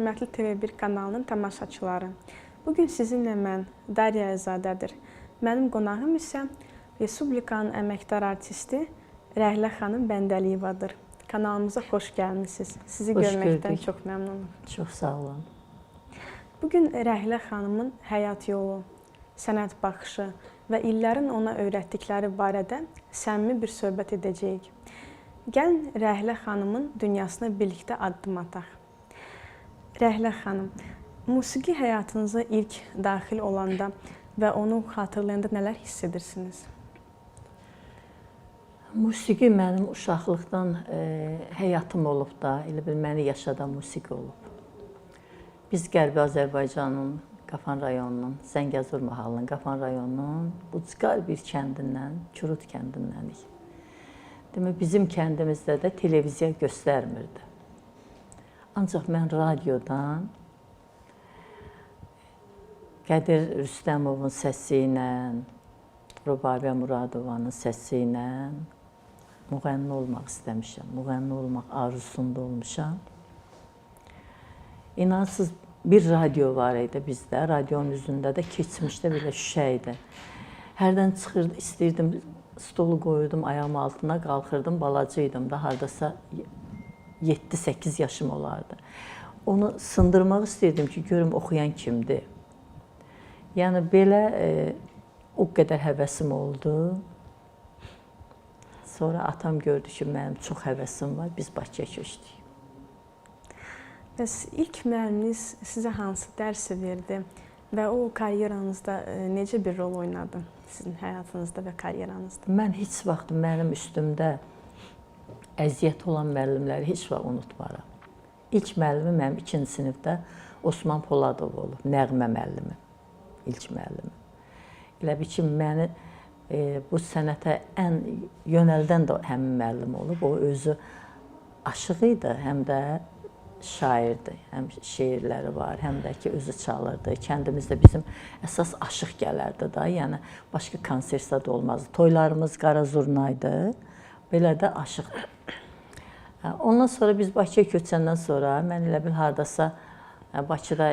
hörmətli TV1 kanalının tamaşaçıları. Bugün sizinlə mən, Darya Əzadədir. Mənim qonağım isə Respublikanın əməkdar artisti Rəhlə xanım Bəndəliyevadır. Kanalımıza xoş gəlmisiniz. Sizi görməkdən çox məmnunum. Çox sağ olun. Bugün Rəhlə xanımın həyat yolu, sənət baxışı və illərin ona öyrətdikləri barədə səmimi bir söhbət edəcəyik. Gəlin Rəhlə xanımın dünyasına birlikdə addım ataq. Rəhlə xanım, musiqi həyatınıza ilk daxil olanda və onu xatırlayanda nələr hiss edirsiniz? Musiqi mənim uşaqlıqdan həyatım olub da, elə bil məni yaşadan musiqi olub. Biz Qərbi Azərbaycanın Qafan rayonunun, Zəngəzur mahalının Qafan rayonunun ucqar bir kəndindən, Kürud kəndindənik. Demək, bizim kəndimizdə də televiziya göstərmirdi. Ancaq mən radiodan Qədir Rüstəmovun səsi ilə, Rübabə Muradovanın səsi ilə müğənni olmaq istəmişəm. Müğənni olmaq arzusunda olmuşam. İnansız bir radio var idi bizdə. Radionun üzündə də keçmişdə belə şüşə idi. Hərdən çıxırdı, istəyirdim, stolu qoyurdum ayağım altına, qalxırdım, balacaydım da, hardasa 7-8 yaşım olardı. Onu sındırmaq istəyirdim ki, görüm oxuyan kimdir. Yəni belə o qədər həvəsim oldu. Sonra atam gördü ki, mənim çox həvəsim var, biz Bakıya köçdük. Bəs ilk müəlliminiz sizə hansı dərsi verdi və o karyeranızda necə bir rol oynadı sizin həyatınızda və karyeranızda? Mən heç vaxt mənim üstümdə əziyyət olan müəllimləri heç vaxt unutmaram. İlk müəllimim mənim 2-ci sinifdə Osman Poladov olub, nəğmə müəllimi, ilk müəllimim. Elə bir ki, məni bu sənətə ən yönəldən də həmin müəllim olub. O özü aşıq idi, həm də şairdir, həm şeirləri var, həm də ki, özü çalırdı. Kəndimizdə bizim əsas aşıq gələrdi da, yəni başqa konsertdə də olmazdı. Toylarımız qara zurnaydı, belə də aşıqdı. Ondan sonra biz Bakıya köçəndən sonra, mən elə bil hardasa Bakıda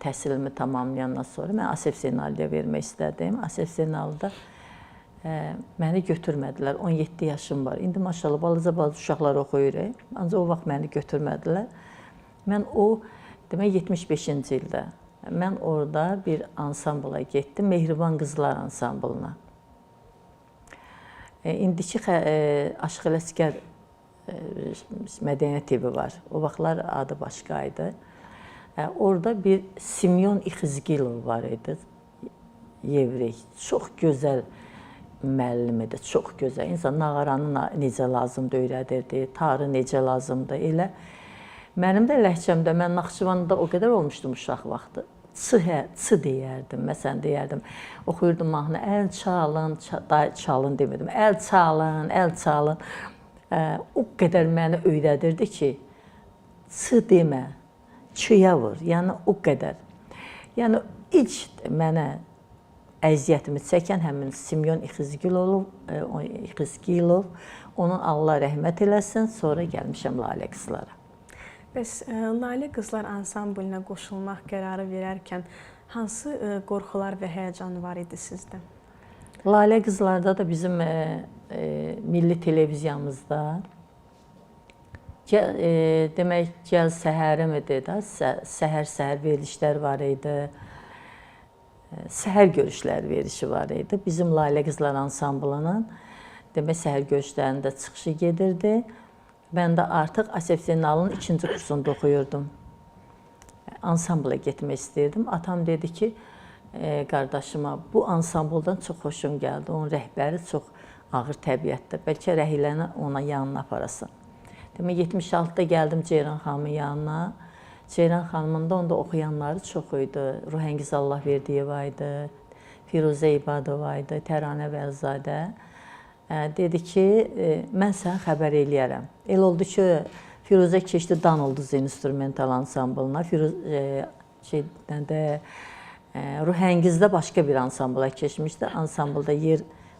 təhsilimi tamamlayandan sonra mən Asef Zeynal'ya vermək istədim. Asef Zeynal'da məni götürmədilər, 17 yaşım var. İndi maşallah balaca uşaqlar oxuyur, ancaq o vaxt məni götürmədilər. Mən o, demək 75-ci ildə, mən orada bir ansambla getdim, Mehriban Qızlar ansamblına. İndiki Aşıq Ələsgər mədəniyyət evi var, o vaxtlar adı başqa idi. Orada bir Simyon İxizgilov var idi, Yevrey, çox gözəl müəllim idi, çox gözəl. İnsan nağaranı necə lazımdır öyrədirdi, tarı necə lazımdır, elə. Mənim də ləhcəmdə, mən Naxçıvanda o qədər olmuşdum uşaq vaxtı. Ç deyərdim, məsələn deyərdim, oxuyurdum mahnı, əl çalın, çalın demirdim, əl çalın, əl çalın. O qədər məni öyrədirdi ki, ç demə, çıya vur, yəni o qədər. Yəni ilk mənə əziyyətimi çəkən həmin Simyon İxizgilov, onun Allah rəhmət eləsin, sonra gəlmişəm Lalə Qızlara. Bəs Lalə Qızlar ansamblinə qoşulmaq qərarı verərkən hansı qorxular və həyəcan var idi sizdə? Lalə Qızlarda da bizim milli televiziyamızda demək, gəl səhərim idi da, səhər verilişlər var idi. Səhər görüşləri verişi var idi. Bizim Lalə Qızlar ansamblının demək, səhər görüşlərində çıxışı gedirdi. Mən də artıq Asef Zeynal'ın 2-ci kursunda oxuyurdum. Ansambla getmək istəyirdim. Atam dedi ki, qardaşıma, bu ansambldan çox xoşum gəldi. Onun rəhbəri çox ağır təbiətdə. Bəlkə Rəhiləni ona yanına aparasan. Demək, 76-da gəldim Ceyran xanımın yanına. Ceyran xanımın da onda oxuyanları çox idi. Ruhəngiz Allahverdiyeva idi, Firuzə İbadova idi, Təranə Vəlzadə. Dedi ki, mən sənə xəbər eləyərəm. El oldu ki, Firuzə keçdi Dan Ulduz instrumental ansamblına. Ruhəngizdə başqa bir ansambla keçmişdi. Ansamblda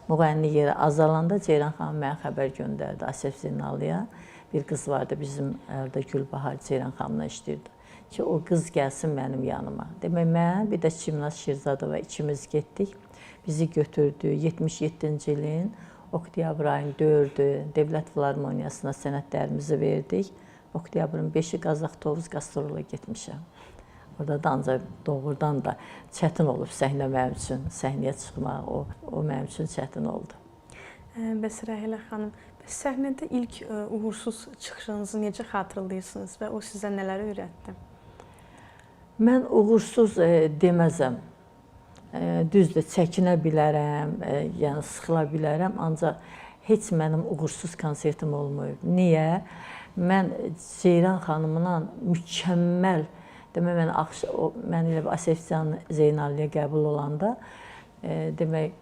müğənni yeri azalanda Ceyran xanım mənə xəbər göndərdi Asef Zeynal'ya. Bir qız vardı bizim orada Gülbahar Ceyran xanımla işləyirdi. ki, o qız gəlsin mənim yanıma. Demək, mən, bir də Çimnaz Şirzadova ikimiz getdik. Bizi götürdü 77-ci ilin oktyabr ayının 4-ü Dövlət Filarmoniyasına sənədlərimizi verdik. Oktyabrın 5-i Qazax Tovuz qastroluna getmişəm. Orada da ancaq doğrudan da çətin olub səhnə mənim üçün, səhnəyə çıxmaq, o mənim üçün çətin oldu. Bəs Rəhilə xanım, səhnədə ilk uğursuz çıxışınızı necə xatırlayırsınız və o sizə nələr öyrətdi? Mən uğursuz deməzəm. Düzdür, çəkinə bilərəm, yəni sıxıla bilərəm, ancaq heç mənim uğursuz konsertim olmayıb. Niyə? Mən Ceyran xanımla mükəmməl, demək, mən elə Asefcan Zeynalliyə qəbul olanda, demək,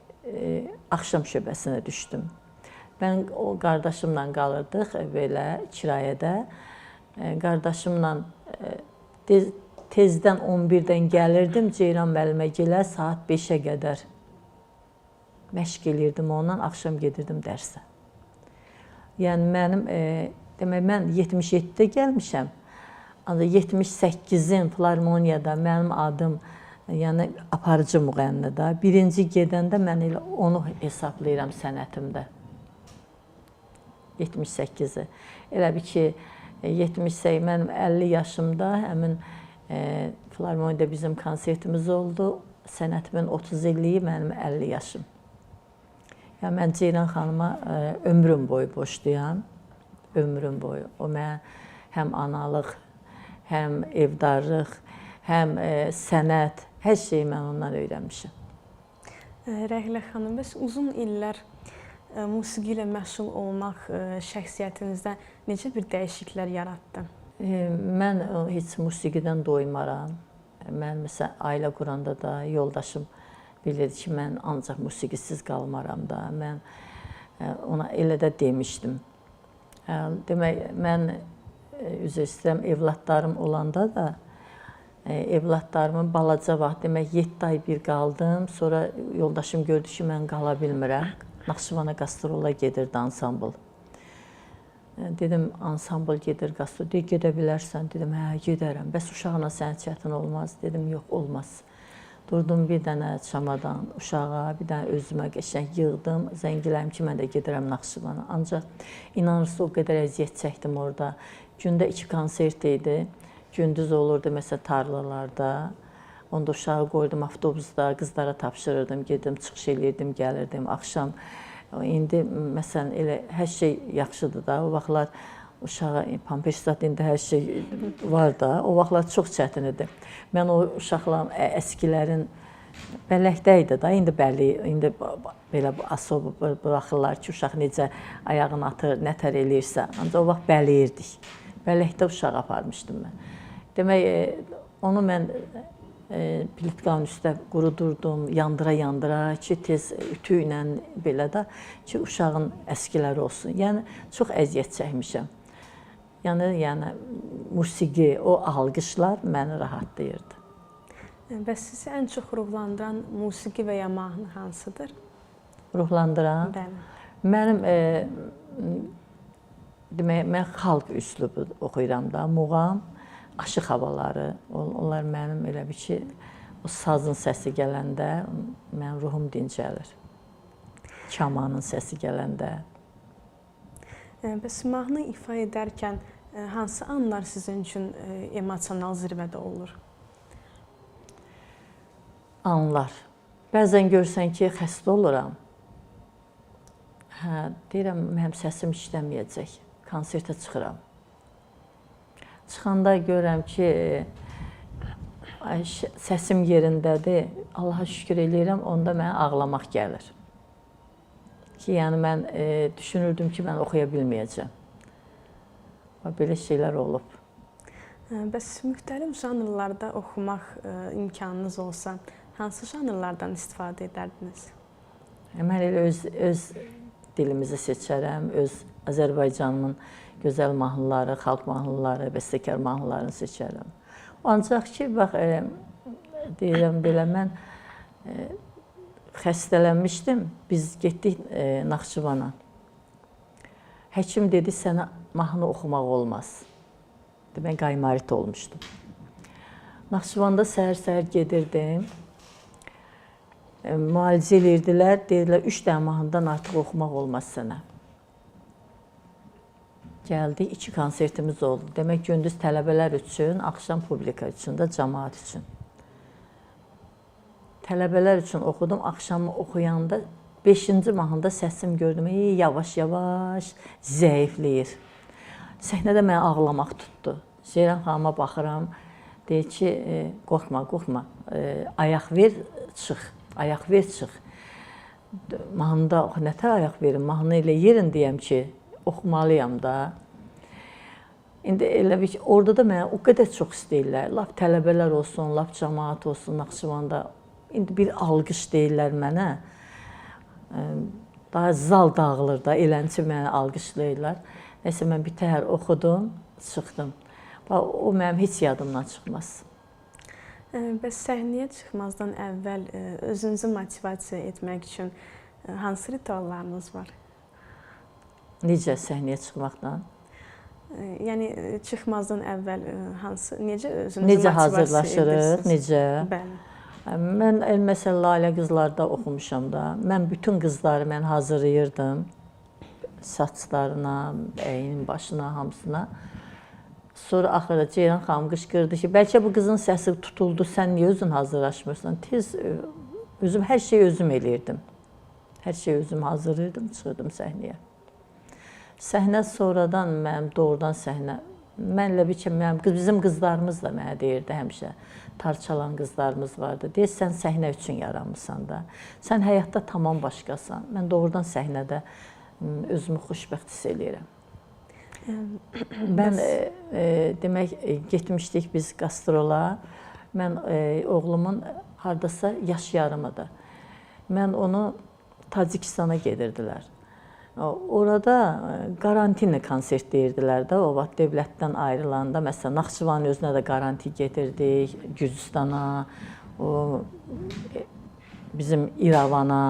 axşam şöbəsinə düşdüm. Mən o qardaşımla qalırdıq belə kirayədə. Qardaşımla tezdən 11-dən gəlirdim Ceyran müəllimə gilə saat 5-ə qədər məşq eləyirdim ondan, axşam gedirdim dərsə. Yəni mənim, demək, mən 77-də gəlmişəm, ancaq 78-in Filarmoniyada mənim adım, yəni aparıcı müğənnidə, birinci gedəndə mən elə onu hesablayıram sənətimdə. 78-i. Elə bir ki, 78, mənim 50 yaşımda həmin Filarmoniyada bizim konsertimiz oldu. Sənətimin 30 illiyi mənim 50 yaşım. Yəni, mən Ceyran xanıma ömrüm boyu borcluyam. Ömrüm boyu. O mənə həm analıq, həm evdarlıq, həm sənət, hər şeyi mən ondan öyrənmişəm. Rəhilə xanım, bəs uzun illər musiqi ilə məşğul olmaq şəxsiyyətinizdə necə bir dəyişikliklər yaratdı? Mən heç musiqidən doymaram. Mən, məsələn, ailə quranda da yoldaşım bilirdi ki, mən ancaq musiqisiz qalmaram da. Mən ona elə də demişdim. Demək, mən üzr istəyirəm, evladlarım olanda da, evladlarımın balaca vaxt, demək, 7 ay bir qaldım. Sonra yoldaşım gördü ki, mən qala bilmirəm. Naxçıvana qastrol'a gedirdi ansambl. Dedim, ansambl gedir qastrol. Deyir, gedə bilərsən. Dedim, hə, gedərəm. Bəs uşaqla sənə çətin olmaz. Dedim, yox, olmaz. Durdum bir dənə çamadan uşağa, bir dənə özümə qəşəng yığdım. Zəngiləyim ki, mən də gedirəm Naxçıvana. Ancaq inanırsınız, o qədər əziyyət çəkdim orada. Gündə 2 konsert idi. Gündüz olurdu, məsələn, tarlalarda. Onda uşağı qoydum avtobusda, qızlara tapşırırdım, gedim, çıxış eləyirdim, gəlirdim. Axşam, indi, məsələn, elə hər şey yaxşıdır da. O vaxtlar uşağa, pampersat indi hər şey var da. O vaxtlar çox çətin idi. Mən o uşaqların, əskilərin bələkdə idi da. İndi bəli, indi belə asob buraxırlar ki, uşaq necə ayağını atır, nətər eləyirsə. Ancaq o vaxt bələyirdik. Bələkdə uşaq aparmışdım mən. Demək, onu mən plitkanın üstə qurudurdum, yandıra-yandıra ki, tez ütü ilə belə də ki, uşağın əskiləri olsun. Yəni, çox əziyyət çəkmişəm. Yəni, musiqi, o alqışlar məni rahatlayırdı. Bəs sizi ən çox ruhlandıran musiqi və ya mahnı hansıdır? Ruhlandıran? Bəli. Mənim, demək, mən xalq üslubu oxuyuram da, muğam, aşıq havaları, onlar mənim elə bir ki, o sazın səsi gələndə mənim ruhum dincəlir. Kamanın səsi gələndə. Bəs mahnı ifa edərkən hansı anlar sizin üçün emosional zirvədə olur? Anlar. Bəzən görsən ki, xəstə oluram. Hə, deyirəm, mənim səsim işləməyəcək. Konsertə çıxıram. Çıxanda görürəm ki, səsim yerindədir, Allaha şükür eləyirəm, onda mənə ağlamaq gəlir. Ki, yəni mən düşünürdüm ki, mən oxuya bilməyəcəm. Belə şeylər olub. Bəs müxtəlif janrlarda oxumaq imkanınız olsa, hansı janrlardan istifadə edərdiniz? Mən elə öz dilimizi seçərəm, öz Azərbaycanımın gözəl mahnıları, xalq mahnıları, bəstəkar mahnılarını seçərəm. Ancaq ki, bax, deyirəm belə, mən xəstələnmişdim, biz getdik Naxçıvana. Həkim dedi, sənə mahnı oxumaq olmaz. Mən qaymarit olmuşdum. Naxçıvanda səhər-səhər gedirdim. Müalicə edirdilər, dedilər 3 dənə mahnıdan artıq oxumaq olmaz sənə. Gəldik, 2 konsertimiz oldu. Demək gündüz tələbələr üçün, axşam publika üçün də, cəmaət üçün. Tələbələr üçün oxudum, axşamı oxuyanda 5-ci mahnıda səsim gördüm, yavaş-yavaş zəifləyir. Səhnədə mənə ağlamaq tutdu. Ceyran xanıma baxıram, deyir ki, qorxma, qorxma, ayaq ver, çıx, ayaq ver, çıx. Mahnıda nətər ayaq verim, mahnı ilə yerin deyəm ki, oxumalıyam da. İndi elə bir ki, orada da mənə o qədər çox istəyirlər, lap tələbələr olsun, lap cəmaət olsun, Naxçıvanda. İndi bir alqış deyirlər mənə, daha zal dağılır da, eləncə mənə alqışlayırlar. Nəysə, mən bir təhər oxudum, çıxdım. O mənim heç yadımdan çıxmaz. Bəs səhnəyə çıxmazdan əvvəl özünüzü motivasiya etmək üçün hansı rituallarınız var? Necə səhnəyə çıxmaqdan? Yəni, çıxmazdan əvvəl necə özünüzü necə motivasiya hazırlaşırıq, edirsiniz? necə? Bəli. Mən, məsələn, Lalə qızlarda oxumuşam da. Mən bütün qızları hazırlayırdım. Saçlarına, əyinin başına, hamısına. Sonra axırda Ceyran xanım qışqırdı ki, bəlkə bu qızın səsi tutuldu, sən niyə özün hazırlaşmırsan? Tez hər şeyi özüm eləyirdim. Hər şeyi özüm hazırlayırdım, çıxırdım səhnəyə. Səhnə sonradan mənim doğrudan səhnə. Mən elə bir ki, bizim qızlarımız da mənə deyirdi həmişə. Tarçalan qızlarımız vardı. Deyir, sən səhnə üçün yaranmışsan da. Sən həyatda tamam başqasan. Mən doğrudan səhnədə özümü xoşbəxt hiss eləyirəm. Mən demək, getmişdik biz qastrol'a. Mən oğlumun hardasa yaş yarımıdır. Mən onu Tacikistana gedirdilər. Orada qarantini konsert deyirdilər də, o vaxt dövlətdən ayrılanda. Məsələn, Naxçıvanın özünə də qaranti getirdik, Gürcüstana, bizim İrəvana.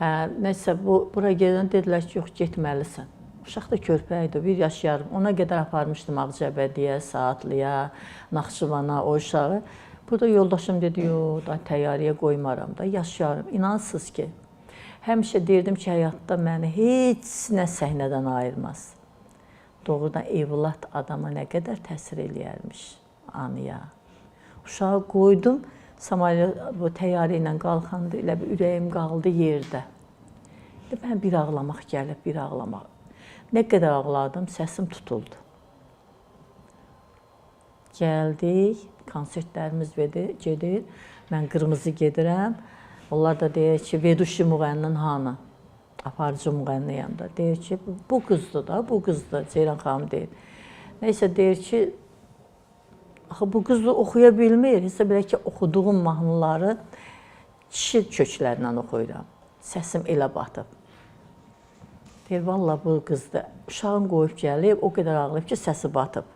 Nəysə, bura gedən dedilər ki, yox, getməlisən. Uşaq da körpə idi, 1 yaş yarım. Ona qədər aparmışdım Ağcabədiyə, Saatlıya, Naxçıvana, o uşağı. Burada yoldaşım dedi, yox, da təyyarəyə qoymaram da, yaş yarım. İnansız ki, həmişə deyirdim ki, həyatda məni heç nə səhnədən ayırmaz. Doğrudan evlad adama nə qədər təsir eləyərmiş anıya. Uşağı qoydum, bu təyyarə ilə qalxanda elə bir ürəyim qaldı yerdə. Mən bir ağlamaq gəlib, bir ağlamaq. Nə qədər ağladım, səsim tutuldu. Gəldik, konsertlərimiz gedir, mən qırmızı gedirəm. Onlar da deyir ki, veduşi müğənnin hanı? Aparıcı müğənniyəm da. Deyir ki, bu qızdır da, bu qızdır, Ceyran xanım deyir. Nəysə deyir ki, axı bu qızı oxuya bilmir. Hissə belə ki, oxuduğum mahnıları kişi köklərindən oxuyuram. Səsim elə batıb. Deyir, valla bu qızdır. Uşağın qoyub gəlib, o qədər ağlayıb ki, səsi batıb.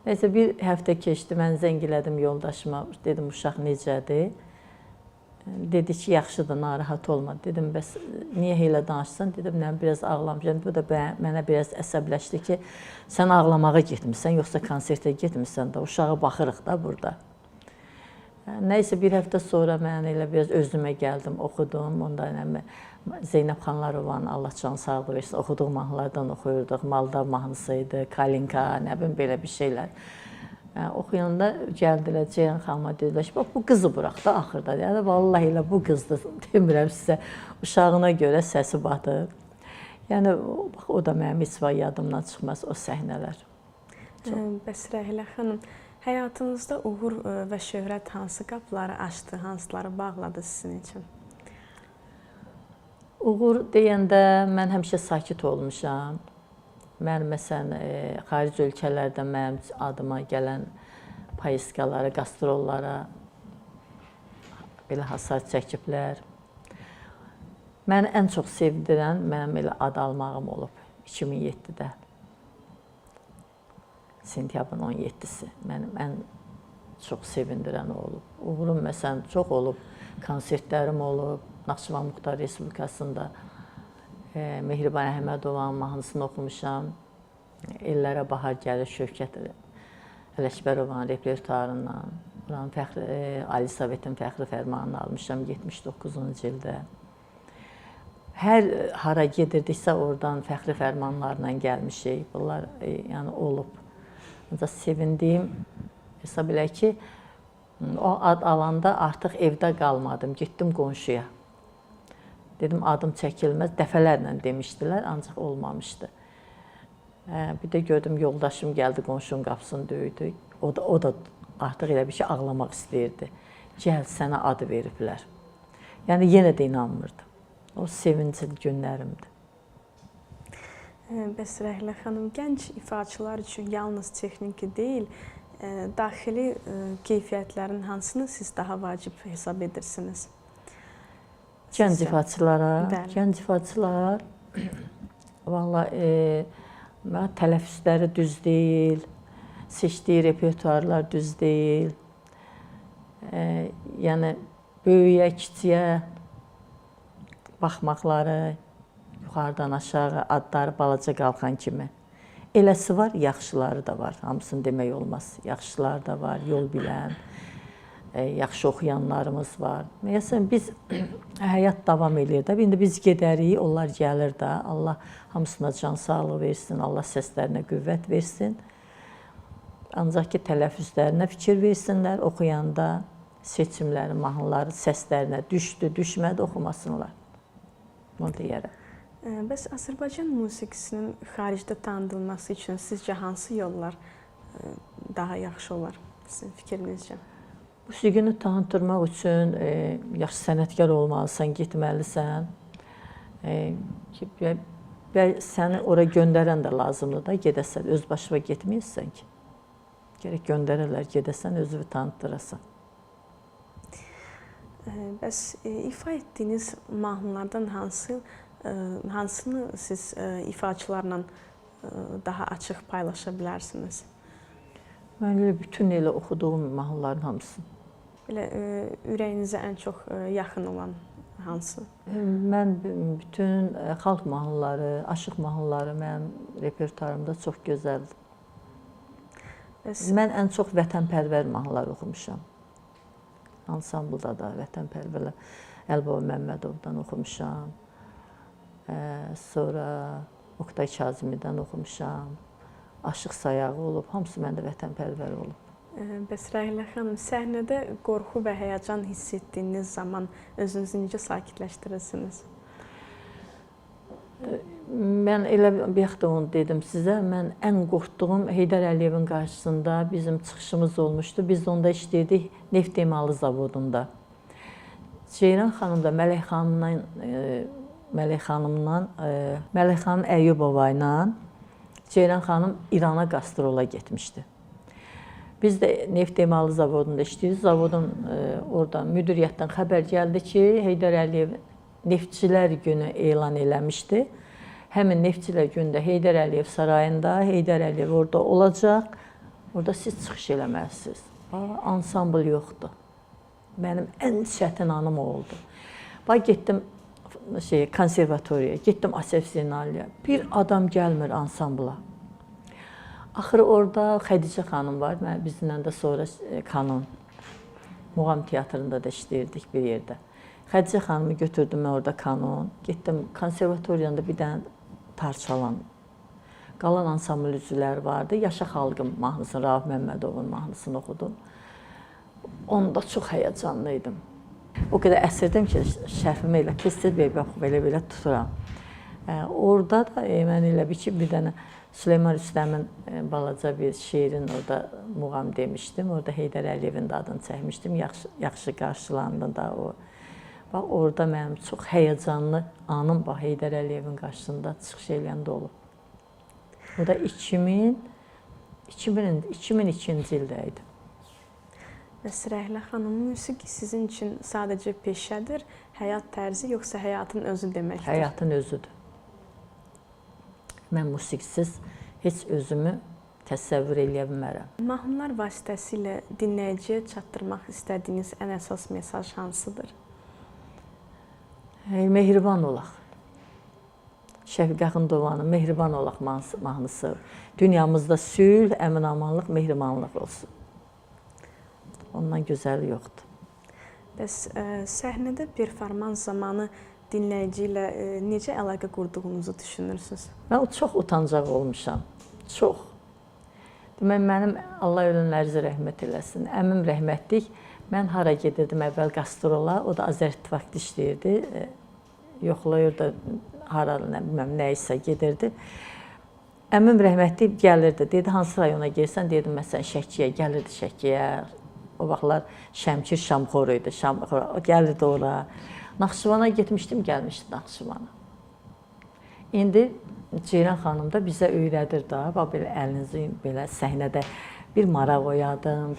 Nəysə, bir həftə keçdi, mən zəng elədim yoldaşıma, dedim, uşaq necədir? Dedi ki, yaxşıdır, narahat olma. Dedim, bəs niyə elə danışsan? Dedim, biraz ağlamışam. Bu da mənə biraz əsəbləşdi ki, sən ağlamağa getmişsən, yoxsa konsertə getmişsən də, uşağa baxırıq da burada. Nəysə, bir həftə sonra mən elə biraz özümə gəldim, oxudum. Onda Zeynəb Xanlarovanın, Allah can sağlığı versin, oxuduğum mahnılardan oxuyurduq. Maldav mahnısıydı, Kalinka, nə bilim, belə bir şeylər. Oxuyanda gəldilər, Ceyran xanıma dedilər ki, bu qızı bıraq da axırda. Yəni, vallahi elə bu qızdır, demirəm sizə, uşağına görə səsi batıb. Yəni, o da mənim heç var yadımdan çıxmaz, o səhnələr. Bəs Rəhlə xanım, həyatınızda uğur və şöhrət hansı qapıları açdı, hansıları bağladı sizin üçün? Uğur deyəndə mən həmişə sakit olmuşam. Mən, məsələn, xarici ölkələrdə mənim adıma gələn payıskalara, qastrollara belə hasar çəkiblər. Məni ən çox sevdirən mənim elə ad almağım olub 2007-də. Sentyabrın 17-si mənim ən çox sevindirən olub. Uğurum, məsələn, çox olub, konsertlərim olub. Naxçıvan Muxtar Respublikasında Mehriban Əhmədovanın mahnısını oxumuşam. Ellərə bahar gəlir, Şövkət Ələkbərovanın repertuarından, Ali Sovetin fəxri fərmanını almışam 79-cu ildə. Hər hara gedirdiksə oradan fəxri fərmanlarla gəlmişik. Bunlar yəni olub. Ancaq sevindiyim hesab elə ki, o ad alanda artıq evdə qalmadım, getdim qonşuya. Dedim, adım çəkilməz, dəfələrlə demişdilər, ancaq olmamışdı. Bir də gördüm, yoldaşım gəldi, qonşunun qapısını döydü. O da artıq elə bir şey ağlamaq istəyirdi. Gəl, sənə adı veriblər. Yəni, yenə də inanmırdım. O sevincli günlərimdir. Bəs Rəhlə xanım, gənc ifaçılar üçün yalnız texniki deyil, daxili keyfiyyətlərin hansını siz daha vacib hesab edirsiniz? Gənc ifaçılar, vallahi, tələffüzləri düz deyil, seçdiyi repertuarlar düz deyil. Yəni, böyüyə, kiçiyə baxmaqları, yuxarıdan aşağı adları balaca qalxan kimi. Eləsi var, yaxşıları da var, hamısını demək olmaz. Yaxşıları da var, yol bilən, yaxşı oxuyanlarımız var. Məsələn, biz həyat davam edir də, indi biz gedərik, onlar gəlir də. Allah hamısına can sağlığı versin, Allah səslərinə qüvvət versin. Ancaq ki, tələffüzlərinə fikir versinlər, oxuyanda seçimləri, mahnıları səslərinə düşdü, düşmədi, oxumasınlar. Onu deyərəm. Bəs Azərbaycan musiqisinin xaricdə tanıdılması üçün sizcə hansı yollar daha yaxşı olar sizin fikrinizcə? Musiqini tanıtdırmaq üçün yaxşı sənətkar olmalısan, getməlisən. Və səni ora göndərən də lazımdır da, gedəsən, öz başına getməyəsən ki. Gərək göndərərlər, gedəsən, özünü tanıtdırasan. Bəs ifa etdiyiniz mahnılardan hansını siz ifaçılarla daha açıq paylaşa bilərsiniz? Mən bütün elə oxuduğum mahnıların hamısını. Belə ürəyinizə ən çox yaxın olan hansı? Mən bütün xalq mahnıları, aşıq mahnıları mənim repertuarımda çox gözəldir. Mən ən çox vətənpərvər mahnılar oxumuşam. Ansamblda da vətənpərvərlər Əlbaba Məmmədovdan oxumuşam. Sonra Oqtay Kazimidən oxumuşam. Aşıq Sayağı olub, hamısı məndə vətənpərvər olub. Bəs Rəhlə xanım, səhnədə qorxu və həyəcan hiss etdiyiniz zaman özünüzü necə sakitləşdirirsiniz? Mən elə bayaq da onu dedim sizə, mən ən qorxduğum Heydər Əliyevin qarşısında bizim çıxışımız olmuşdu. Biz onda işləyirdik Neft Emalı Zavodunda. Ceyran xanım da Mələk xanım Əyyubova ilə Ceyran xanım İrana qastrol'a getmişdi. Biz də Neft Emalı Zavodunda işləyirik. Zavodun orada müdiriyyətdən xəbər gəldi ki, Heydər Əliyev Neftçilər günü elan eləmişdi. Həmin Neftçilər günündə Heydər Əliyev sarayında, Heydər Əliyev orada olacaq. Orada siz çıxış eləməlisiniz. Ansambl yoxdur. Mənim ən çətin anım oldu. Getdim konservatoriyaya, getdim Asəf Zeynaliyyə. Bir adam gəlmir ansambla. Axırı orada Xədicə xanım var, bizimlə də sonra kanon. Muğam teatrında da işləyirdik bir yerdə. Xədicə xanımı götürdüm mən orada kanon. Getdim konservatoriyanda bir dənə parçalan. Qalan ansambl üzvləri vardı. Yaşa xalqım mahnısını, Rauf Məmmədovun mahnısını oxudum. Onda çox həyəcanlı idim. O qədər əsirdim ki, şərfimi elə tez-tez belə tuturam. Orada da mən elə bir dənə Süleyman Rüstəmin balaca bir şeirin orada muğam demişdim. Orada Heydər Əliyevin də adını çəkmişdim. Yaxşı qarşılandı da o. Bax, orada mənim çox həyəcanlı anım Heydər Əliyevin qarşısında çıxış eləyəndə olub. O da 2002-ci ildə idi. Bəs Rəhlə xanım, musiqi sizin üçün sadəcə peşədir, həyat tərzi, yoxsa həyatın özü deməkdir? Həyatın özüdür. Mən musiqisiz heç özümü təsəvvür eləyə bilmərəm. Mahnılar vasitəsilə dinləyiciyə çatdırmaq istədiyiniz ən əsas mesaj hansıdır? Mehriban olaq. Şəfiqə Xundovanın Mehriban olaq mahnısı. Dünyamızda sülh, əmin-amanlıq, mehribanlıq olsun. Ondan gözəli yoxdur. Bəs səhnədə performans zamanı dinləyici ilə necə əlaqə qurduğunuzu düşünürsünüz? Mən çox utancaq olmuşam. Çox. Demək, mənim Allah ölənlərinizə rəhmət eləsin. Əmim rəhmətlik. Mən hara gedirdim əvvəl qastrola, o da Azərbaycanda işləyirdi. Yoxlayırdı, hara, bilməm, nə isə gedirdi. Əmim rəhmətli gəlirdi, dedi, hansı rayona gelsən, dedim, məsələn, Şəkiyə, gəlirdi Şəkiyə. O vaxtlar Şəmkir Şamxor idi, o gəlirdi ora. Naxçıvana getmişdim, gəlmişdi Naxçıvana. İndi Ceyran xanım da bizə öyrədir da, belə əlinizi belə səhnədə bir maraq oyadım,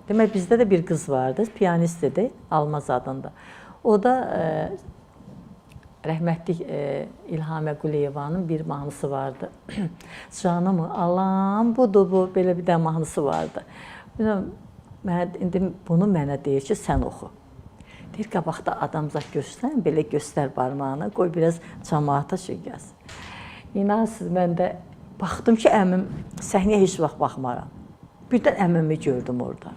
demək, bizdə də bir qız vardı, piyanist idi, Almaz adında. O da rəhmətlik İlhamə Quliyevanın bir mahnısı vardı. Canımı alam, budur bu, belə bir də mahnısı vardı. İndi bunu mənə deyir ki, sən oxu. Deyir, qabaqda adamzat göstərən, belə göstər barmağını, qoy biraz cəmaata şey gəlsin. İnansız, mən də baxdım ki, əmim səhnəyə heç vaxt baxmaram. Birdən əmimi gördüm orada.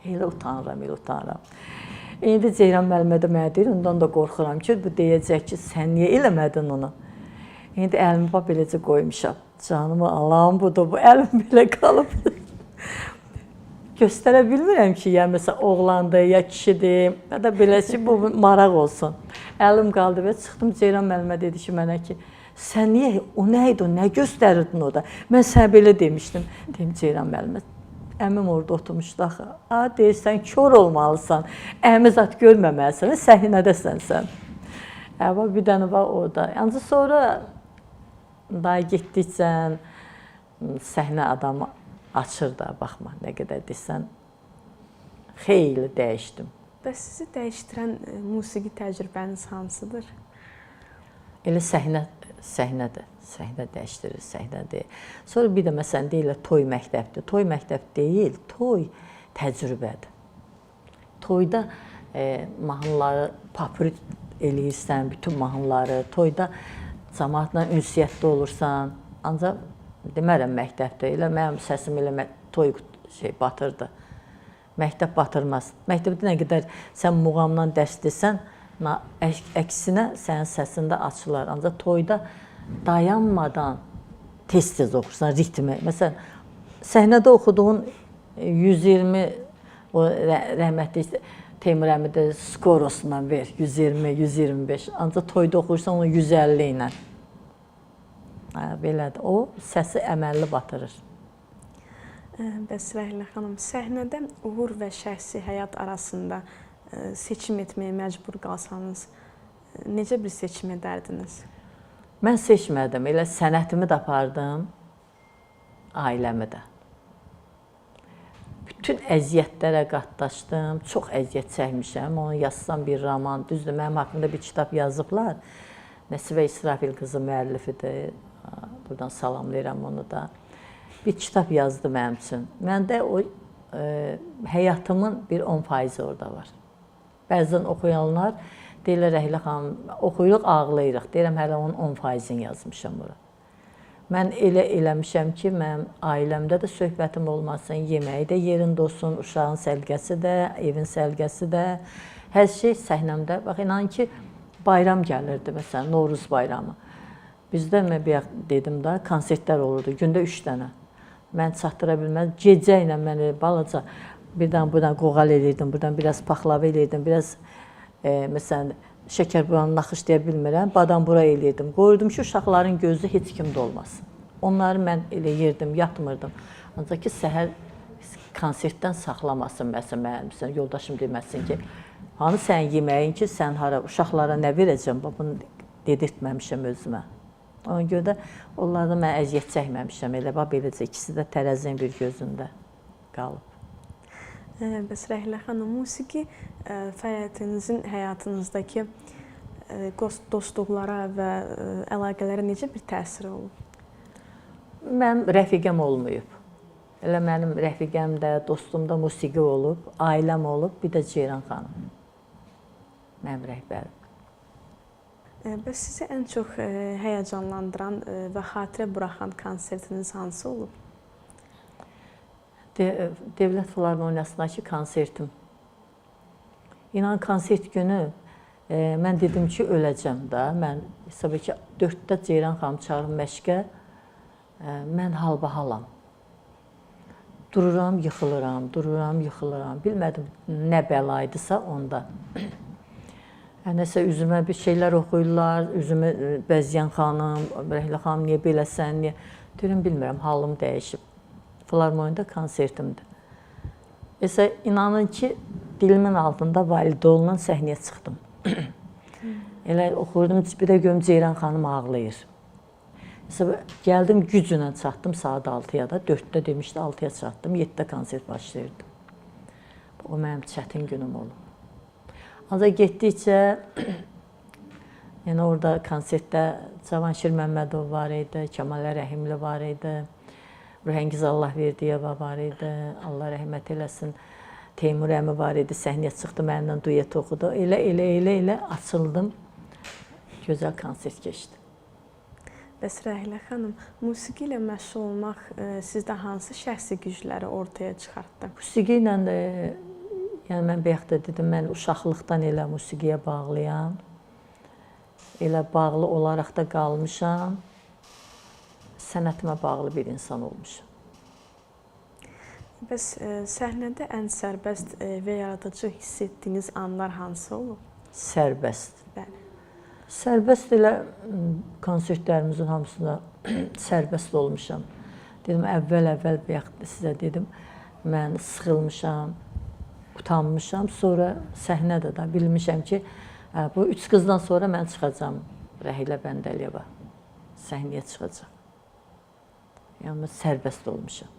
Elə utanıram, elə utanıram. İndi Ceyran müəllimə də mənə deyir, ondan da qorxuram ki, bu deyəcək ki, sən niyə eləmədin onu? İndi əlimi beləcə qoymuşam. Canımı alam, budur, bu əlim belə qalıb. Göstərə bilmirəm ki, ya məsələn, oğlandır, ya kişidir, ya da belə ki, bu maraq olsun. Əlim qaldı və çıxdım, Ceyran müəllimə dedi ki, mənə ki, sən niyə, o nə idi, nə göstərirdin orada? Mən sənə belə demişdim. Deyim, Ceyran müəllimə, əmim orada oturmuşdu axı. Deyir, sən kör olmalısan, əmi zat görməməlisən, səhnədəsən sən. Bir dənə var orada. Yalnız sonra daha getdikcə səhnə adamı açır da, baxma, nə qədər desən, xeyli dəyişdim. Bəs sizi dəyişdirən musiqi təcrübəniz hansıdır? Elə səhnədir. Səhnə dəyişdirir, səhnədir. Sonra bir də məsələn deyirlər, toy məktəbdir. Toy məktəb deyil, toy təcrübədir. Toyda mahnıları papır eləyirsən, bütün mahnıları. Toyda cəmaatla ünsiyyətdə olursan. Ancaq demərəm məktəbdə. Elə mənim səsim elə toy batırdı. Məktəb batırmaz. Məktəbdə nə qədər sən muğamdan dərs desən, əksinə sənin səsində açılar. Ancaq toyda dayanmadan tez-tez oxursan, ritmi. Məsələn, səhnədə oxuduğun 120, o rəhmətli Teymur əmi də skorosundan ver, 120, 125. Ancaq toyda oxursan onu 150 ilə. Belədir. O səsi əməlli batırır. Bəs Rəhlə xanım, səhnədə uğur və şəxsi həyat arasında seçim etməyə məcbur qalsanız, necə bir seçim edərdiniz? Mən seçmədim, elə sənətimi də apardım, ailəmi də. Bütün əziyyətlərə qatlaşdım, çox əziyyət çəkmişəm, onu yazsam bir roman, düzdür, mənim haqqımda bir kitab yazıblar. Nəsibə İsrafil qızı müəllifidir, buradan salamlayıram onu da. Bir kitab yazdı mənim üçün. Məndə o həyatımın bir 10% orada var. Bəzən oxuyanlar deyirlər, Rəhlə xanım, oxuyuruq, ağlayırıq. Deyirəm, hələ onun 10%-ni yazmışam bura. Mən elə eləmişəm ki, mənim ailəmdə də söhbətim olmasın, yeməyi də yerində olsun, uşağın səliqəsi də, evin səliqəsi də, hər şey səhnəmdə. Bax, inan ki, bayram gəlirdi, məsələn, Novruz bayramı. Bizdə, mən dedim da, konsertlər olurdu, gündə 3 dənə. Mən çatdıra bilməz, gecə ilə mən balaca, birdən buradan qoğal eləyirdim, buradan biraz paxlava eləyirdim, biraz, məsələn, şəkər buranı naxışlaya bilmirəm, badam bura eləyirdim. Qoyurdum ki, uşaqların gözü heç kimdə olmasın. Onları mən elə yerdim, yatmırdım. Ancaq ki, səhər konsertdən saxlamasın, məsələn, yoldaşım deməsin ki, hanı sən yeməyin ki, sən hara, uşaqlara nə verəcəm, bunu dedirtməmişəm özümə. Ona görə də onlardan mən əziyyət çəkməmişəm, elə beləcə, ikisi də tərəzinin bir gözündə qalıb. Bəs Rəhlə xanım, musiqi fəaliyyətinizin həyatınızdakı dostluqlara və əlaqələrə necə bir təsir olub? Mənim rəfiqəm olmayıb. Elə mənim rəfiqəm də, dostum da musiqi olub, ailəm olub, bir də Ceyran xanım. Mənim rəhbərim. Bəs sizi ən çox həyəcanlandıran və xatirə buraxan konsertiniz hansı olub? Dövlət Filarmoniyasındakı konsertim. İnan konsert günü mən dedim ki, öləcəm də. Mən hesab ki, 4-də Ceyran xanım çağırıb məşqə, mən halbahalam. Dururam, yıxılıram, dururam, yıxılıram. Bilmədim nə bəlaydısa onda. Nəsə üzümə bir şeylər oxuyurlar, üzümü Bəzyan xanım, Rəhlə xanım, niyə beləsən, niyə? Deyirəm, bilmirəm, halım dəyişib. Filarmoniyada konsertimdir. İnanın ki, dilimin altında validə olunan səhnəyə çıxdım. Elə oxuyurdum, bir də görüm Ceyran xanım ağlayır. Gəldim, güclə çatdım saat 6-ya da, 4-də demişdi, 6-ya çatdım, 7-də konsert başlayırdı. O mənim çətin günüm olub. Ancaq getdikcə, yəni orada konsertdə Cavanşir Məmmədov var idi, Kəmalə Rəhimli var idi, Rəhəngiz Allahverdiyeva var idi, Allah rəhmət eləsin, Teymur əmi var idi, səhnəyə çıxdı, mənimlə duet oxudu. Elə açıldım, gözəl konsert keçdi. Bəs Rəhlə xanım, musiqi ilə məşğul olmaq sizdə hansı şəxsi gücləri ortaya çıxartdı? Musiqi ilə, yəni mən bayaq da dedim, mən uşaqlıqdan elə musiqiyə bağlıyam. Elə bağlı olaraq da qalmışam. Sənətimə bağlı bir insan olmuşam. Bəs səhnədə ən sərbəst və yaradıcı hiss etdiyiniz anlar hansı olub? Sərbəst. Bəli. Sərbəst elə konsertlərimizin hamısında sərbəst olmuşam. Dedim, əvvəl sizə dedim, mən sıxılmışam, utanmışam. Sonra səhnədə də bilmişəm ki, bu 3 qızdan sonra mən çıxacam Rəhlə Bəndəliyeva. Səhnəyə çıxacaq. Yəni, sərbəst olmuşam.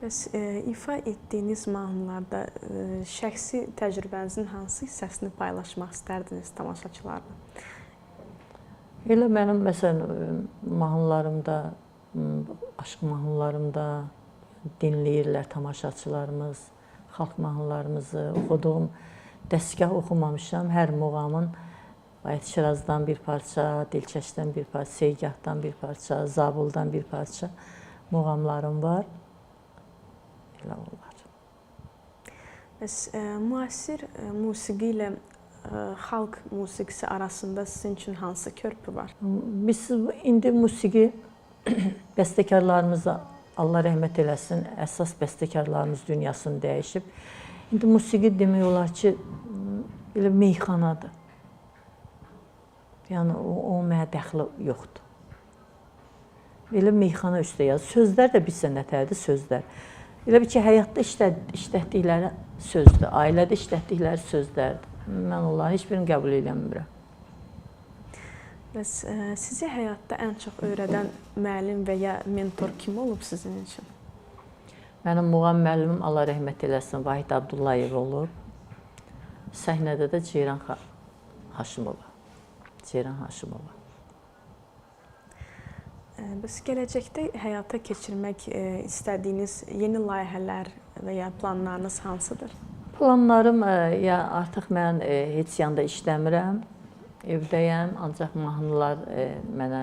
Bəs ifa etdiyiniz mahnılarda şəxsi təcrübənizin hansı hissəsini paylaşmaq istərdiniz tamaşaçılarla? Elə mənim, məsələn, mahnılarımda, aşk mahnılarımda dinləyirlər tamaşaçılarımız, xalq mahnılarımızı, oxuduğum dəstgah oxumamışam. Hər muğamın Vahid Şirazdan bir parça, Dilkəşdən bir parça, Seygahdan bir parça, Zabuldan bir parça muğamlarım var. Elə onlar. Bəs müasir musiqi ilə xalq musiqisi arasında sizin üçün hansı körpü var? Biz indi musiqi bəstəkarlarımıza Allah rəhmət eləsin, əsas bəstəkarlarımız dünyasını dəyişib. İndi musiqi demək olar ki, elə meyxanadır. Yəni, o mənə dəxli yoxdur. Elə meyxana üstə yazır. Sözlər də bir sənətərdir, sözlər. Elə bir ki, həyatda işlətdikləri sözdür, ailədə işlətdikləri sözlərdir. Mən onları heç birini qəbul eləmirəm. Bəs sizi həyatda ən çox öyrədən müəllim və ya mentor kim olub sizin üçün? Mənim muğam müəllimim, Allah rəhmət eləsin, Vahid Abdullayev olub. Səhnədə də Ceyran Haşimova. Ceyran Haşimova. Bəs gələcəkdə həyata keçirmək istədiyiniz yeni layihələr və ya planlarınız hansıdır? Planlarım, artıq mən heç yanda işləmirəm, evdəyəm, ancaq mahnılar mənə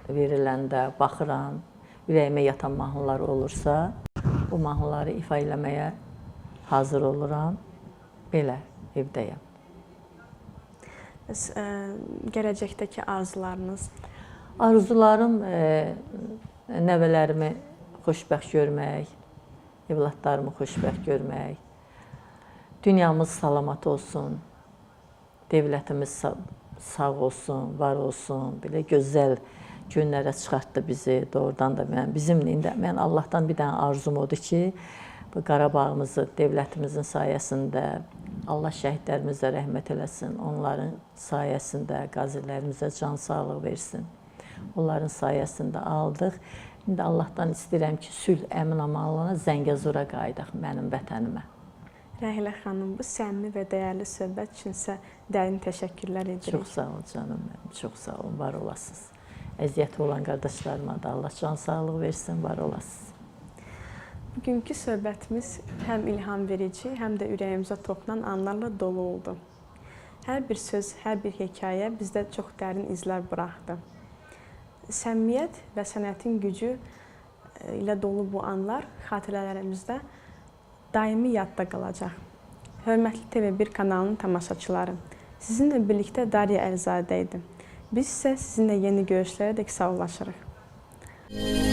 veriləndə baxıram, ürəyimə yatan mahnılar olursa, bu mahnıları ifa eləməyə hazır oluram, belə evdəyəm. Bəs gələcəkdəki arzularınız? Arzularım nəvələrimi xoşbəxt görmək, evladlarımı xoşbəxt görmək, dünyamız salamat olsun, dövlətimiz sağ olsun, var olsun, belə gözəl günlərə çıxartdı bizi. Doğrudan da mən Allahdan bir dənə arzum odur ki, bu Qarabağımızı dövlətimizin sayəsində Allah şəhidlərimizə rəhmət eləsin, onların sayəsində qazilərimizə can sağlıq versin. Onların sayəsində aldıq. İndi Allahdan istəyirəm ki, sülh əmin-amanlığına Zəngəzura qayıdaq mənim vətənimə. Rəhlə xanım, bu səmimi və dəyərli söhbət üçünsə dərin təşəkkürlər edirik. Çox sağ olun canım mənim, çox sağ olun, var olasınız. Əziyyəti olan qardaşlarıma da Allah can sağlıq versin, var olasınız. Bugünkü söhbətimiz həm ilham verici, həm də ürəyimizə toxunan anlarla dolu oldu. Hər bir söz, hər bir hekayə bizdə çox dərin izlər buraxdı. Səmimiyyət və sənətin gücü ilə dolu bu anlar xatirələrimizdə daimi yadda qalacaq. Hörmətli TV1 kanalının tamaşaçıları, sizinlə birlikdə Darya Əlizadə idi. Biz isə sizinlə yeni görüşlərədək sağollaşırıq.